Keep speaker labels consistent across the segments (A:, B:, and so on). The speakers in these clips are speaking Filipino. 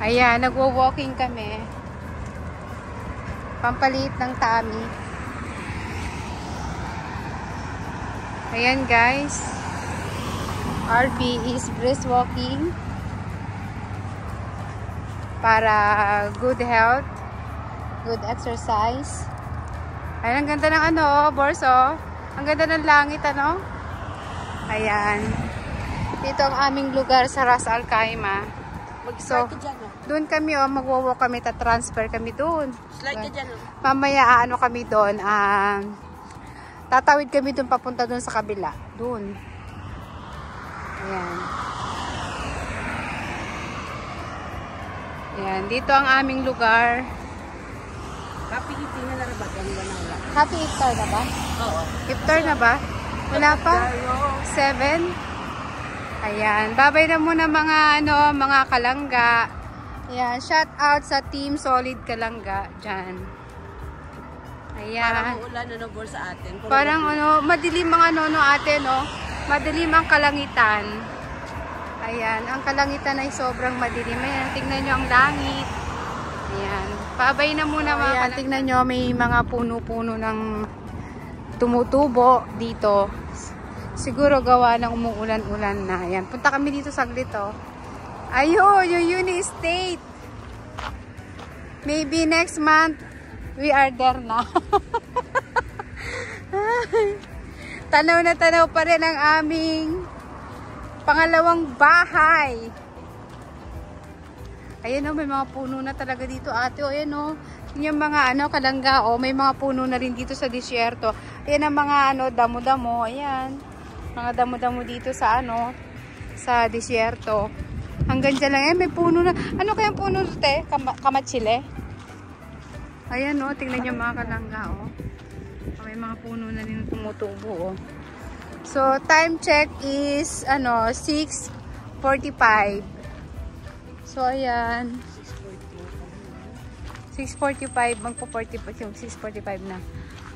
A: Ayan, nagwo-walking kami. Pampalit ng tummy. Ayan guys. RP is brisk walking. Para good health. Good exercise. Ayan, ang ganda ng Borso. Ang ganda ng langit, Ayan. Dito ang aming lugar sa Ras Al Khaimah. So, doon kami, magwo-walk kami, transfer kami doon.
B: Slide ka dyan,
A: Mamaya, kami doon, tatawid kami doon, papunta doon sa kabila. Doon. Ayan. Ayan, dito ang aming lugar.
B: Happy eating na ba?
A: Happy iftar na ba?
B: Oo.
A: Iftar na ba? Wala pa? 7? Ayan. Babay na muna mga kalangga. Ayan. Shout out sa Team Solid Kalangga. Diyan. Ayan.
B: Parang ulan sa atin.
A: Parang madilim ang ate, Madilim ang kalangitan. Ayan. Ang kalangitan ay sobrang madilim. Ayan. Tingnan nyo ang langit. Ayan. Babay na muna mga kalangga. Tingnan nyo, may mga puno-puno ng tumutubo dito. Siguro gawa ng umuulan-ulan na. Ayan. Punta kami dito saglit, Ayun, yung Uni Estate. Maybe next month, we are there na. Tanaw na tanaw pa rin ang aming pangalawang bahay. Ayan, may mga puno na talaga dito, ate. Ayan, yung mga kalangga, may mga puno na rin dito sa disyerto. Ayan ang mga damo-damo. Ayan. Mga damo-damo dito sa sa disyerto. Hanggang dyan lang. May puno na. Ano kayang puno dito, Kamatsile? Ayan, tingnan nyo mga kalangga, May mga puno na rin tumutubo, So, time check is, 6:45. So, ayan. 6:45. Magpo-45 yung 6:45 na.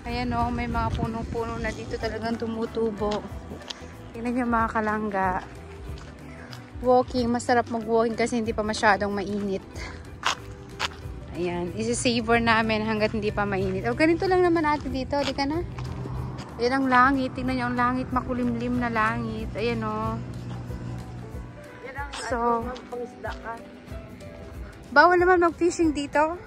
A: Ayan, may mga puno-puno na dito talagang tumutubo. Tingnan nyo mga kalangga. Walking. Masarap mag-walking kasi hindi pa masyadong mainit. Ayan. Isi-savor namin hanggat hindi pa mainit. Ganito lang naman ate dito. Di ka na? Ayan ang langit. Tingnan nyo ang langit. Makulimlim na langit. Ayan, So, bawal naman mag-fishing dito.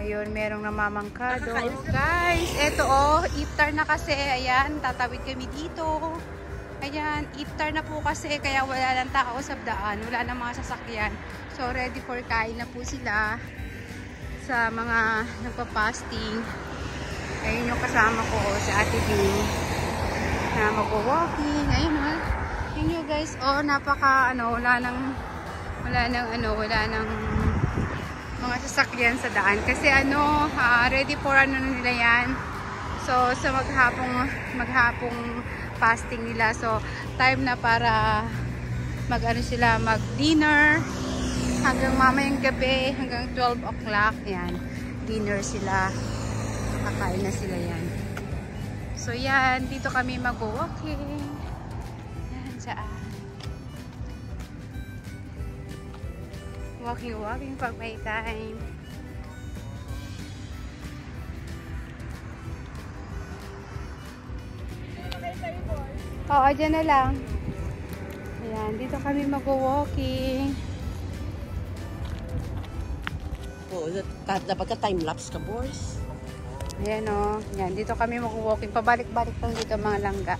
A: Ayun, merong namamangkado. Guys, eto iftar na kasi. Ayan, tatawid kami dito. Ayan, iftar na po kasi kaya wala lang tao sa daan. Wala na mga sasakyan. So, ready for kain na po sila sa mga nagpa-fasting. Ayun yung kasama ko sa Ate Bing na mag-walking. Ayun o. Yun nyo guys. Napaka wala nang mga sasakyan sa daan. Kasi ready for nila yan. So, sa maghapong fasting nila. So, time na para mag-dinner hanggang mamayang gabi, hanggang 12 o'clock. Yan. Dinner sila. Kakain na sila yan. So, yan. Dito kami mag-walking. Yan, saan. Walking pag may time. Oo, dyan na lang. Ayan, dito kami mag-walking.
B: Dapat ka time-lapse ka, boys.
A: Ayan o. Ayan, dito kami mag-walking. Pabalik-balik lang dito mga langga.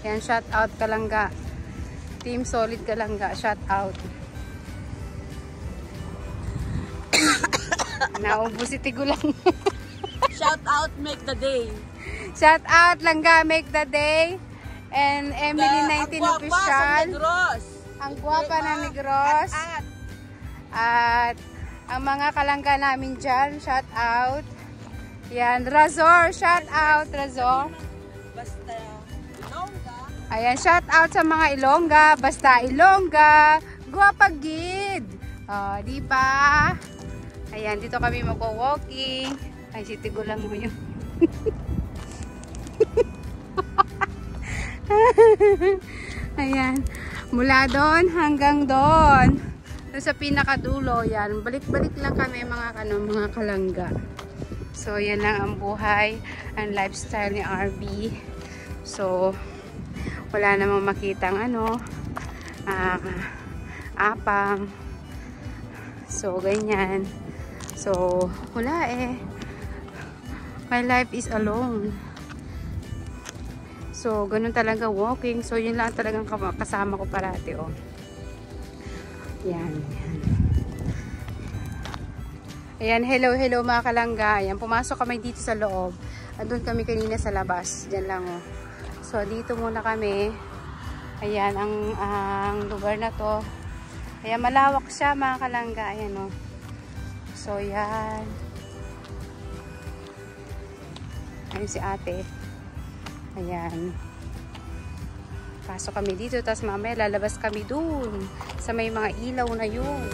A: Ayan, shout out Kalangga. Team Solid Kalangga, shout out. Naubos si Tigulang.
B: Shout out, make the day.
A: Shout out Langga, make the day. And Emily 19 official. Ang guwapa ng Negros. At ang mga kalangga namin dyan, shout out. Yan, Razor, shout out, Razor.
B: Basta Ilongga.
A: Ayan, shout out sa mga Ilongga. Basta Ilongga. Guwapa gid. Di ba? Ayan, dito kami mag-walking. Ay, si Tigulang mo yun. Ayan, mula doon hanggang doon sa pinakadulo. Yan, balik-balik lang kami mga kalangga. So yan lang ang buhay, ang lifestyle ni RB. So wala namang makitang apang. So ganyan. So wala my life is alone. So, ganun talaga walking. So, yun lang talagang kasama ko parati, oh. Yan, yan. Ayan, hello mga kalangga. Ayan, pumasok kami dito sa loob. Andun kami kanina sa labas. Diyan lang, oh. So, dito muna kami. Ayan, ang lugar na to. Ayan, malawak siya, mga kalangga. Ayan, oh. So, yan. Ayan si ate. Ayan. Pasok kami dito, tapos mamaya lalabas kami dun sa may mga ilaw na yun.